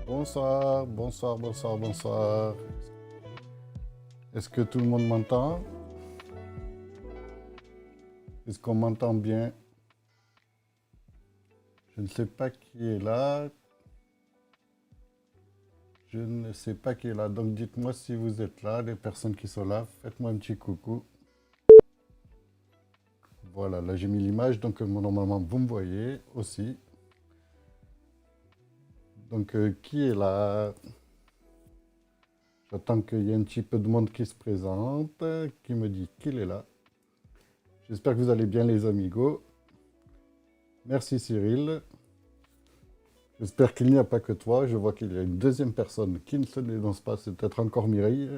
Bonsoir, bonsoir, bonsoir, bonsoir. Est-ce que tout le monde m'entend? Est-ce qu'on m'entend bien? Je ne sais pas qui est là. Je ne sais pas qui est là. Donc dites-moi si vous êtes là, les personnes qui sont là. Faites-moi un petit coucou. Voilà, là j'ai mis l'image, donc normalement vous me voyez aussi. Donc qui est là? J'attends qu'il y ait un petit peu de monde qui se présente, qui me dit qu'il est là. J'espère que vous allez bien les amigos. Merci Cyril. J'espère qu'il n'y a pas que toi. Je vois qu'il y a une deuxième personne qui ne se dénonce pas. C'est peut-être encore Mireille.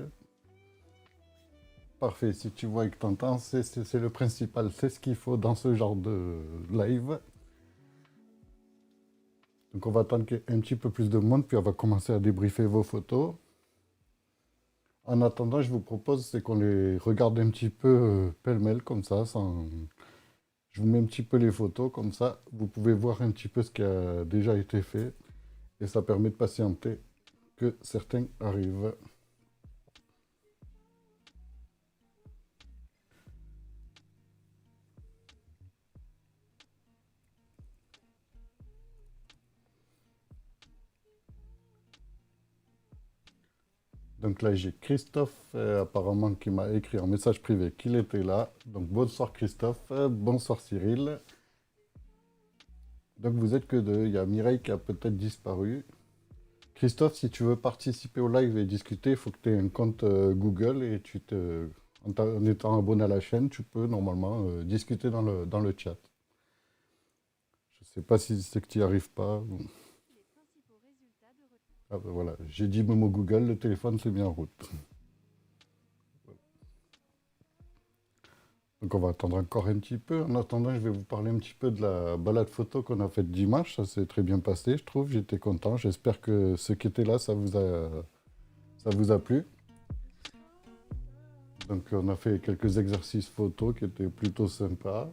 Parfait. Si tu vois et que tu entends, c'est le principal. C'est ce qu'il faut dans ce genre de live. Donc on va attendre qu'il y ait un petit peu plus de monde, puis on va commencer à débriefer vos photos. En attendant, je vous propose, c'est qu'on les regarde un petit peu pêle-mêle, comme ça, sans... Je vous mets un petit peu les photos, comme ça, vous pouvez voir un petit peu ce qui a déjà été fait. Et ça permet de patienter que certains arrivent. Donc là, j'ai Christophe, apparemment, qui m'a écrit en message privé qu'il était là. Donc bonsoir Christophe, bonsoir Cyril. Donc vous êtes que deux. Il y a Mireille qui a peut-être disparu. Christophe, si tu veux participer au live et discuter, il faut que tu aies un compte Google et en étant abonné à la chaîne, tu peux normalement discuter dans le chat. Je ne sais pas si c'est que tu n'y arrives pas. Ah ben voilà, j'ai dit Momo Google, le téléphone s'est mis en route. Donc on va attendre encore un petit peu. En attendant, je vais vous parler un petit peu de la balade photo qu'on a faite dimanche. Ça s'est très bien passé, je trouve. J'étais content. J'espère que ceux qui étaient là, ça vous a plu. Donc on a fait quelques exercices photo qui étaient plutôt sympas.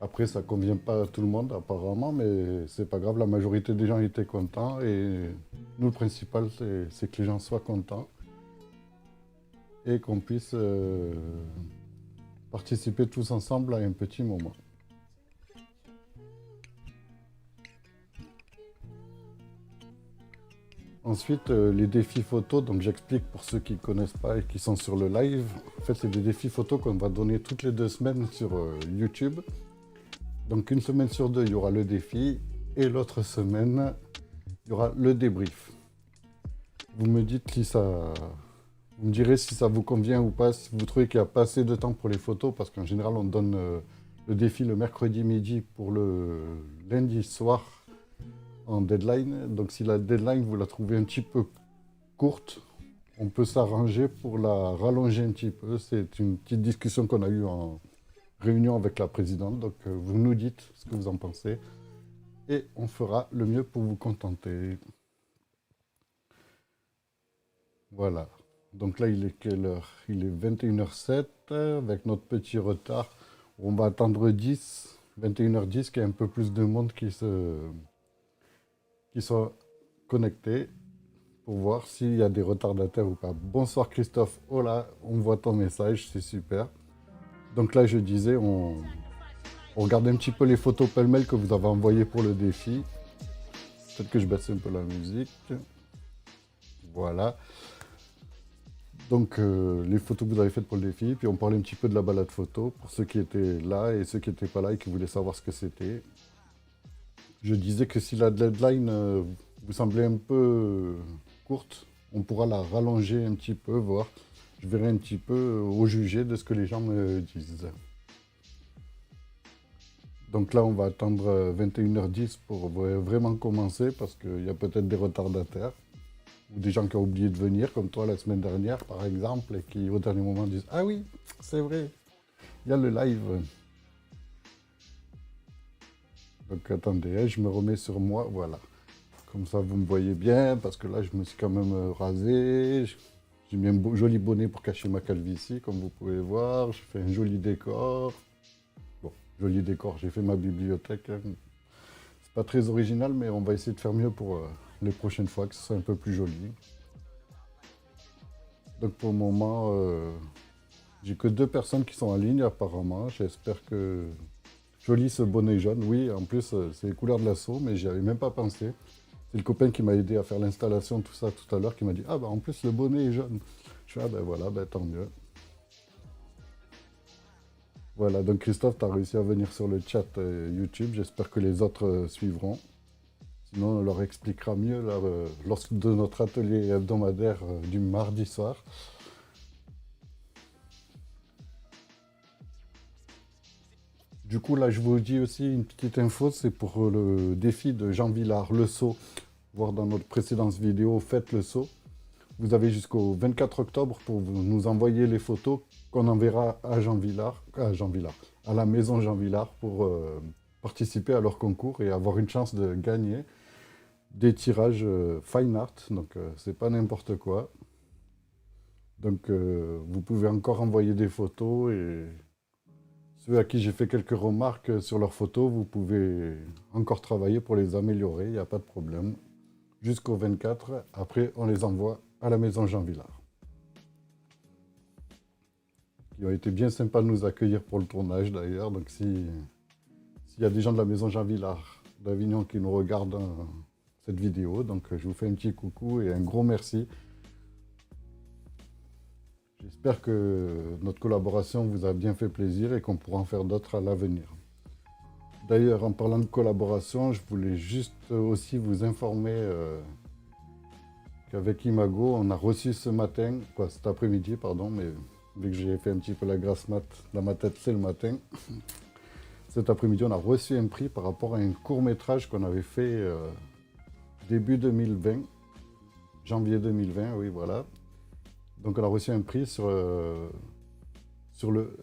Après, ça convient pas à tout le monde apparemment, mais c'est pas grave. La majorité des gens étaient contents et nous, le principal, c'est que les gens soient contents et qu'on puisse participer tous ensemble à un petit moment. Ensuite, les défis photos, donc j'explique pour ceux qui ne connaissent pas et qui sont sur le live. En fait, c'est des défis photos qu'on va donner toutes les 2 semaines sur YouTube. Donc une semaine sur deux, il y aura le défi et l'autre semaine, il y aura le débrief. Vous me dites si ça... Vous me direz si ça vous convient ou pas, si vous trouvez qu'il n'y a pas assez de temps pour les photos, parce qu'en général, on donne le défi le mercredi midi pour le lundi soir en deadline. Donc si la deadline, vous la trouvez un petit peu courte, on peut s'arranger pour la rallonger un petit peu. C'est une petite discussion qu'on a eue en réunion avec la présidente. Donc vous nous dites ce que vous en pensez et on fera le mieux pour vous contenter. Voilà. Donc là, il est quelle heure? Il est 21h07 avec notre petit retard. On va attendre 21h10, qu'il y ait un peu plus de monde qui soit connecté pour voir s'il y a des retardataires ou pas. Bonsoir Christophe, hola, on voit ton message, c'est super. Donc là, je disais, on regarde un petit peu les photos pêle-mêle que vous avez envoyées pour le défi. Peut-être que je baisse un peu la musique. Voilà. Donc les photos que vous avez faites pour le défi, puis on parlait un petit peu de la balade photo pour ceux qui étaient là et ceux qui n'étaient pas là et qui voulaient savoir ce que c'était. Je disais que si la deadline vous semblait un peu courte, on pourra la rallonger un petit peu, voir. Je verrai un petit peu au jugé de ce que les gens me disent. Donc là, on va attendre 21h10 pour vraiment commencer parce qu'il y a peut-être des retardataires ou des gens qui ont oublié de venir, comme toi la semaine dernière par exemple, et qui au dernier moment disent ah oui, c'est vrai, il y a le live. Donc attendez, je me remets sur moi, voilà. Comme ça vous me voyez bien, parce que là je me suis quand même rasé. J'ai mis un joli bonnet pour cacher ma calvitie, comme vous pouvez voir. J'ai fait un joli décor. Bon, joli décor, j'ai fait ma bibliothèque. Hein. C'est pas très original, mais on va essayer de faire mieux les prochaines fois, que ce soit un peu plus joli. Donc pour le moment, j'ai que 2 personnes qui sont en ligne apparemment. J'espère que... Joli ce bonnet jaune. Oui, en plus, c'est les couleurs de l'assaut, mais j'y avais même pas pensé. C'est le copain qui m'a aidé à faire l'installation, tout ça, tout à l'heure, qui m'a dit, ah bah en plus le bonnet est jaune. Je fais, ah ben voilà, ben tant mieux. Voilà, donc Christophe, tu as réussi à venir sur le chat YouTube. J'espère que les autres suivront. Sinon, on leur expliquera mieux là, lors de notre atelier hebdomadaire du mardi soir. Du coup, là, je vous dis aussi une petite info, c'est pour le défi de Jean Villard, le saut. Voir dans notre précédente vidéo, faites le saut. Vous avez jusqu'au 24 octobre pour nous envoyer les photos qu'on enverra à à la maison Jean Villard pour participer à leur concours et avoir une chance de gagner des tirages fine art. Donc, c'est pas n'importe quoi. Donc, vous pouvez encore envoyer des photos et ceux à qui j'ai fait quelques remarques sur leurs photos, vous pouvez encore travailler pour les améliorer, il n'y a pas de problème. Jusqu'au 24, après on les envoie à la maison Jean Villard. Ils ont été bien sympas de nous accueillir pour le tournage d'ailleurs, donc s'il y a des gens de la maison Jean Villard d'Avignon qui nous regardent cette vidéo, donc je vous fais un petit coucou et un gros merci. J'espère que notre collaboration vous a bien fait plaisir et qu'on pourra en faire d'autres à l'avenir. D'ailleurs, en parlant de collaboration, je voulais juste aussi vous informer qu'avec Imago, on a reçu ce matin, cet après-midi, pardon, mais vu que j'ai fait un petit peu la grasse mat dans ma tête, c'est le matin. Cet après-midi, on a reçu un prix par rapport à un court-métrage qu'on avait fait début 2020, janvier 2020, oui, voilà. Donc on a reçu un prix sur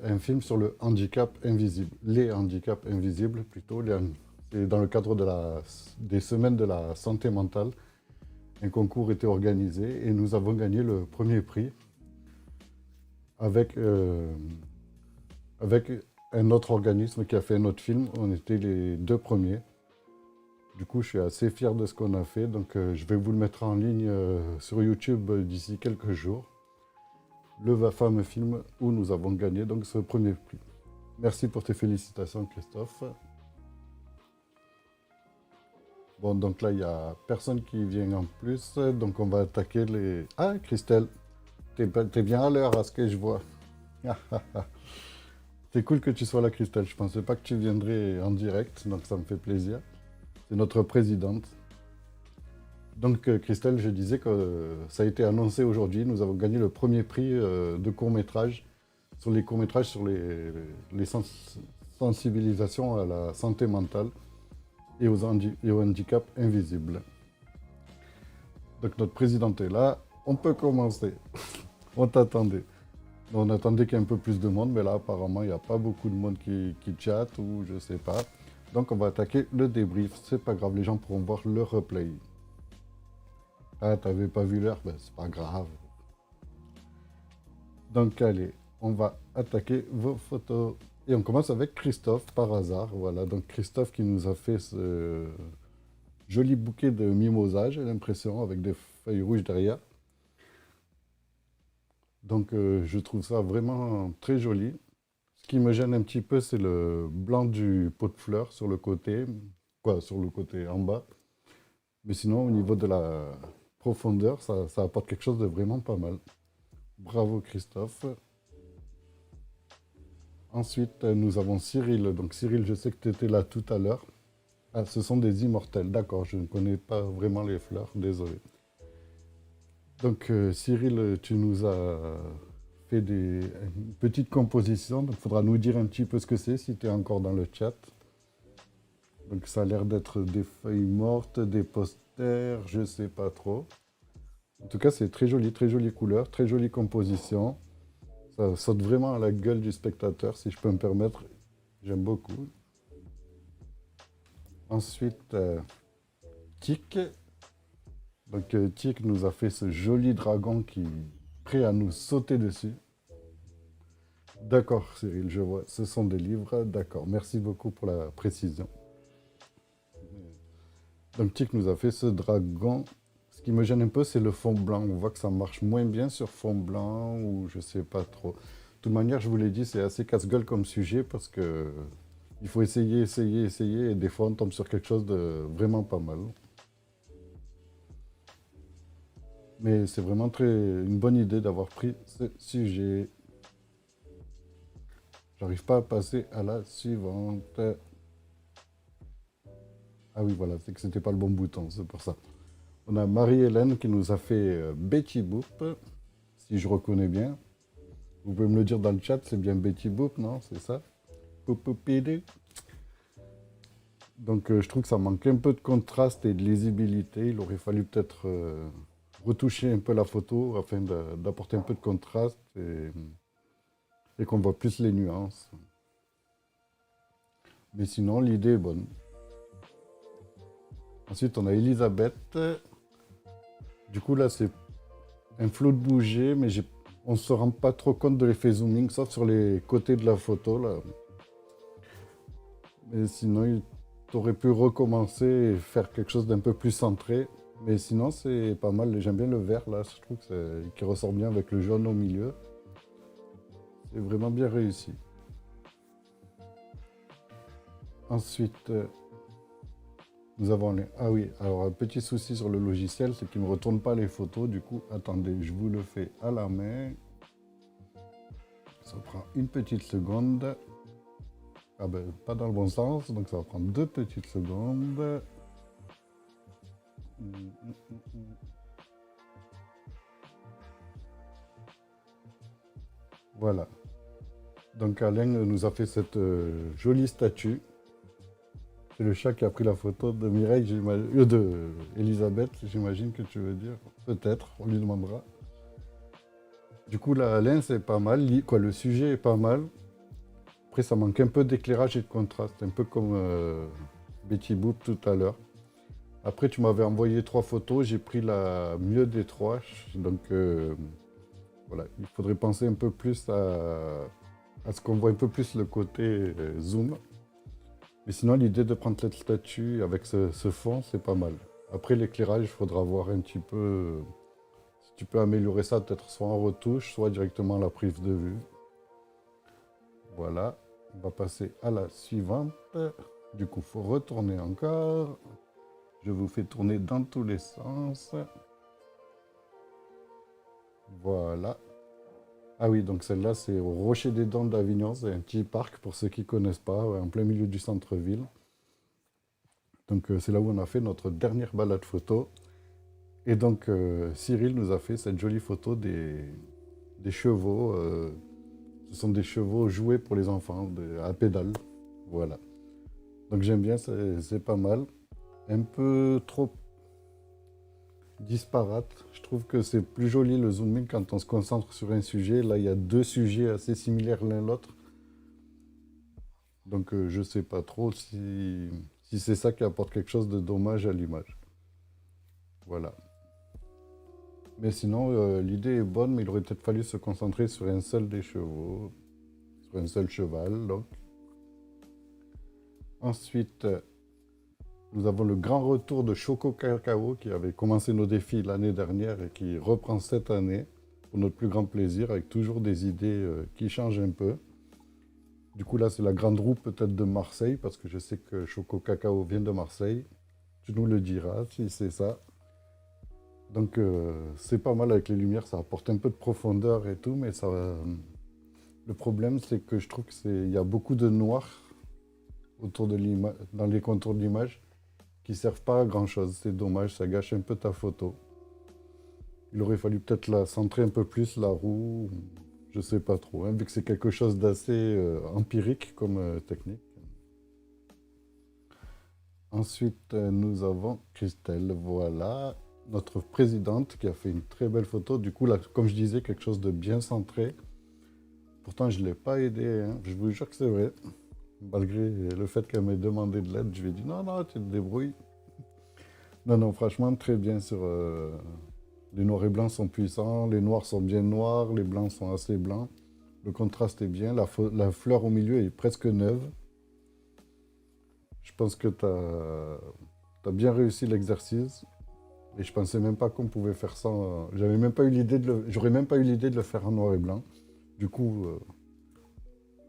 un film sur le handicap invisible, les handicaps invisibles plutôt. C'est dans le cadre des semaines de la santé mentale. Un concours était organisé et nous avons gagné le premier prix avec un autre organisme qui a fait un autre film. On était les 2 premiers. Du coup, je suis assez fier de ce qu'on a fait. Donc, je vais vous le mettre en ligne sur YouTube d'ici quelques jours. Le fameux film où nous avons gagné donc ce premier prix. Merci pour tes félicitations, Christophe. Bon, donc là, il n'y a personne qui vient en plus. Donc, on va attaquer les... Ah, Christelle, t'es bien à l'heure à ce que je vois. C'est cool que tu sois là, Christelle. Je pensais pas que tu viendrais en direct, donc ça me fait plaisir. C'est notre présidente. Donc, Christelle, je disais que ça a été annoncé aujourd'hui. Nous avons gagné le premier prix de court-métrage sur les courts-métrages sur les sensibilisations à la santé mentale et au handicap invisible. Donc, notre présidente est là. On peut commencer. On t'attendait. On attendait qu'il y ait un peu plus de monde, mais là, apparemment, il n'y a pas beaucoup de monde qui chatte ou je sais pas. Donc, on va attaquer le débrief. C'est pas grave, les gens pourront voir le replay. Ah, t'avais pas vu l'heure? Ben, c'est pas grave. Donc, allez, on va attaquer vos photos. Et on commence avec Christophe, par hasard. Voilà, donc Christophe qui nous a fait ce joli bouquet de mimosa, j'ai l'impression, avec des feuilles rouges derrière. Donc, je trouve ça vraiment très joli. Ce qui me gêne un petit peu, c'est le blanc du pot de fleurs sur le côté. Sur le côté en bas. Mais sinon, au niveau de la profondeur, ça apporte quelque chose de vraiment pas mal. Bravo Christophe. Ensuite, nous avons Cyril. Donc Cyril, je sais que tu étais là tout à l'heure. Ah, ce sont des immortels. D'accord, je ne connais pas vraiment les fleurs, désolé. Donc Cyril, tu nous as fait une petite composition. Donc il faudra nous dire un petit peu ce que c'est si tu es encore dans le chat. Donc ça a l'air d'être des feuilles mortes, des posters, je sais pas trop. En tout cas, c'est très jolie couleur, très jolie composition. Ça saute vraiment à la gueule du spectateur, si je peux me permettre. J'aime beaucoup. Ensuite, Tic. Donc Tic nous a fait ce joli dragon qui est prêt à nous sauter dessus. D'accord, Cyril, je vois. Ce sont des livres. D'accord, merci beaucoup pour la précision. Donc Tic nous a fait ce dragon. Ce qui me gêne un peu, c'est le fond blanc. On voit que ça marche moins bien sur fond blanc ou je sais pas trop. De toute manière, je vous l'ai dit, c'est assez casse-gueule comme sujet parce que il faut essayer, essayer, essayer et des fois on tombe sur quelque chose de vraiment pas mal. Mais c'est vraiment une bonne idée d'avoir pris ce sujet. J'arrive pas à passer à la suivante. Ah oui, voilà, c'est que c'était pas le bon bouton, c'est pour ça. On a Marie-Hélène qui nous a fait Betty Boop, si je reconnais bien. Vous pouvez me le dire dans le chat, c'est bien Betty Boop, non? C'est ça? Poupoupidou. Donc je trouve que ça manque un peu de contraste et de lisibilité. Il aurait fallu peut-être retoucher un peu la photo afin d'apporter un peu de contraste et qu'on voit plus les nuances. Mais sinon, l'idée est bonne. Ensuite, on a Elisabeth. Du coup, là, c'est un flot de bouger, mais on ne se rend pas trop compte de l'effet zooming, sauf sur les côtés de la photo, là. Mais sinon, tu aurais pu recommencer et faire quelque chose d'un peu plus centré. Mais sinon, c'est pas mal. J'aime bien le vert, là. Je trouve qu'il ressort bien avec le jaune au milieu. C'est vraiment bien réussi. Ensuite, nous avons les... Ah oui, alors un petit souci sur le logiciel, c'est qu'il ne me retourne pas les photos. Du coup, attendez, je vous le fais à la main. Ça prend une petite seconde. Ah ben, pas dans le bon sens, donc ça va prendre 2 petites secondes. Voilà. Donc Alain nous a fait cette jolie statue. C'est le chat qui a pris la photo de Mireille, de Elisabeth, j'imagine que tu veux dire. Peut-être, on lui demandera. Du coup, là, Alain, c'est pas mal. Quoi, le sujet est pas mal. Après, ça manque un peu d'éclairage et de contraste, un peu comme Betty Boop tout à l'heure. Après, tu m'avais envoyé 3 photos, j'ai pris la mieux des 3. Donc, voilà, il faudrait penser un peu plus à ce qu'on voit un peu plus le côté zoom. Mais sinon, l'idée de prendre cette statue avec ce fond, c'est pas mal. Après, l'éclairage, il faudra voir un petit peu si tu peux améliorer ça, peut-être soit en retouche, soit directement à la prise de vue. Voilà, on va passer à la suivante. Du coup, il faut retourner encore. Je vous fais tourner dans tous les sens. Voilà. Ah oui, donc celle-là, c'est au Rocher des Dents d'Avignon. C'est un petit parc, pour ceux qui ne connaissent pas, ouais, en plein milieu du centre-ville. Donc c'est là où on a fait notre dernière balade photo. Et donc Cyril nous a fait cette jolie photo des chevaux. Ce sont des chevaux joués pour les enfants, à pédale. Voilà. Donc j'aime bien, c'est pas mal. Un peu trop disparate. Je trouve que c'est plus joli le zooming quand on se concentre sur un sujet. Là, il y a 2 sujets assez similaires l'un l'autre. Donc je sais pas trop si c'est ça qui apporte quelque chose de dommage à l'image. Voilà. Mais sinon, l'idée est bonne, mais il aurait peut-être fallu se concentrer sur un seul des chevaux, sur un seul cheval, donc. Ensuite, nous avons le grand retour de Choco Cacao qui avait commencé nos défis l'année dernière et qui reprend cette année pour notre plus grand plaisir avec toujours des idées qui changent un peu. Du coup, là, c'est la grande roue peut-être de Marseille parce que je sais que Choco Cacao vient de Marseille. Tu nous le diras si c'est ça. Donc, c'est pas mal avec les lumières, ça apporte un peu de profondeur et tout, mais ça, le problème, c'est que je trouve qu'il y a beaucoup de noir autour de l'image, dans les contours de l'image, qui servent pas à grand chose. C'est dommage, ça gâche un peu ta photo. Il aurait fallu peut-être la centrer un peu plus, la roue, je sais pas trop, hein, vu que c'est quelque chose d'assez empirique comme technique. Ensuite, nous avons Christelle, voilà, notre présidente qui a fait une très belle photo. Du coup, là, comme je disais, quelque chose de bien centré. Pourtant, je ne l'ai pas aidé, hein. Je vous jure que c'est vrai. Malgré le fait qu'elle m'ait demandé de l'aide, je lui ai dit non, non, tu te débrouilles. Non, non, franchement, très bien sur. Les noirs et blancs sont puissants, les noirs sont bien noirs, les blancs sont assez blancs. Le contraste est bien, la fleur au milieu est presque neuve. Je pense que tu as Tu as bien réussi l'exercice. Et je pensais même pas qu'on pouvait faire ça. J'avais même pas eu l'idée de le... J'aurais même pas eu l'idée de le faire en noir et blanc. Du coup,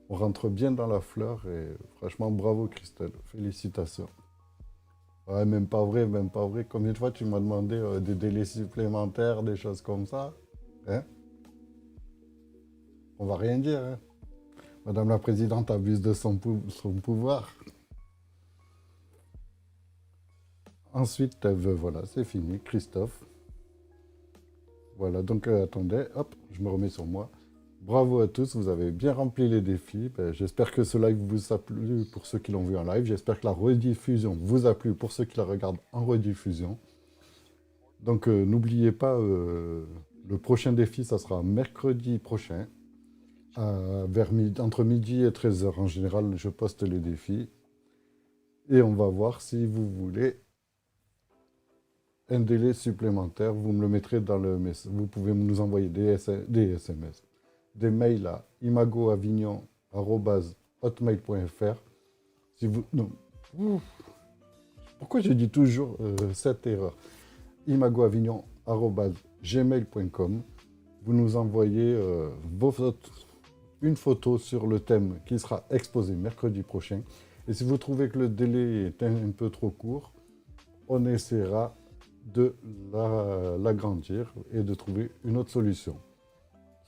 on rentre bien dans la fleur et franchement, bravo Christelle. Félicitations. Ouais, même pas vrai, même pas vrai. Combien de fois tu m'as demandé des délais supplémentaires, des choses comme ça? Hein? On va rien dire, hein? Madame la Présidente abuse de son pouvoir. Ensuite, voilà, c'est fini. Christophe. Voilà, donc attendez, hop, je me remets sur moi. Bravo à tous, vous avez bien rempli les défis. Ben, j'espère que ce live vous a plu pour ceux qui l'ont vu en live. J'espère que la rediffusion vous a plu pour ceux qui la regardent en rediffusion. Donc n'oubliez pas, le prochain défi, ça sera mercredi prochain. Entre midi et 13h en général, je poste les défis. Et on va voir si vous voulez un délai supplémentaire. Vous me le mettrez dans le message. Vous pouvez nous envoyer des SMS, des mails à imagoavignon@hotmail.fr. Si vous... Non. Ouh. Pourquoi je dis toujours cette erreur? imagoavignon@gmail.com. Vous nous envoyez une photo sur le thème qui sera exposé mercredi prochain. Et si vous trouvez que le délai est un peu trop court, on essaiera de l'agrandir et de trouver une autre solution.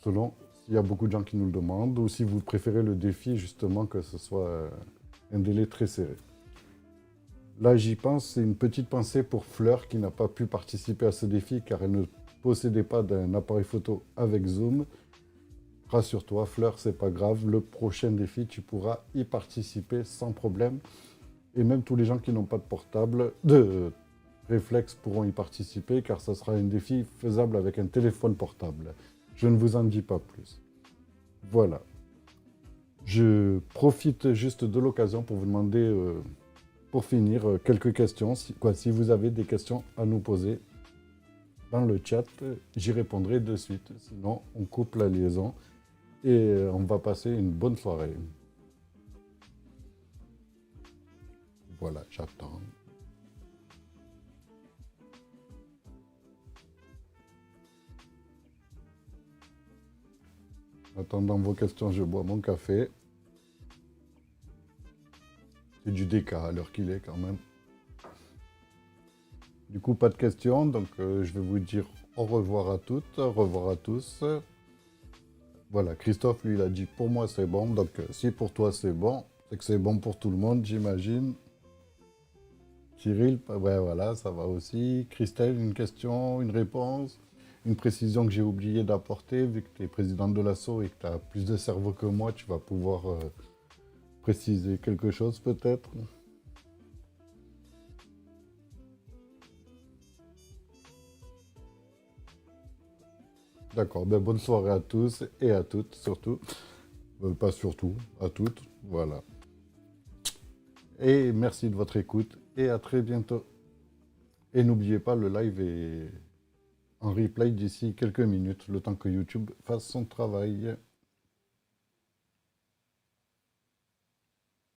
Selon s'il y a beaucoup de gens qui nous le demandent ou si vous préférez le défi, justement, que ce soit un délai très serré. Là, j'y pense, c'est une petite pensée pour Fleur qui n'a pas pu participer à ce défi car elle ne possédait pas d'un appareil photo avec zoom. Rassure-toi, Fleur, c'est pas grave. Le prochain défi, tu pourras y participer sans problème. Et même tous les gens qui n'ont pas de portable, de réflexe pourront y participer car ça sera un défi faisable avec un téléphone portable. Je ne vous en dis pas plus. Voilà. Je profite juste de l'occasion pour vous demander, pour finir, quelques questions. Si vous avez des questions à nous poser dans le chat, j'y répondrai de suite. Sinon, on coupe la liaison et on va passer une bonne soirée. Voilà, j'attends. Attendant vos questions, je bois mon café. C'est du déca à l'heure qu'il est quand même. Du coup, pas de questions, donc je vais vous dire au revoir à toutes, au revoir à tous. Voilà, Christophe, lui, il a dit pour moi c'est bon, donc si pour toi c'est bon, c'est que c'est bon pour tout le monde, j'imagine. Cyril, ouais, voilà, ça va aussi. Christelle, une question, une réponse, une précision que j'ai oublié d'apporter, vu que tu es présidente de l'asso et que tu as plus de cerveau que moi, tu vas pouvoir préciser quelque chose peut-être. D'accord, ben bonne soirée à tous et à toutes, surtout. Pas surtout, à toutes, voilà. Et merci de votre écoute et à très bientôt. Et n'oubliez pas, le live est en replay d'ici quelques minutes, le temps que YouTube fasse son travail.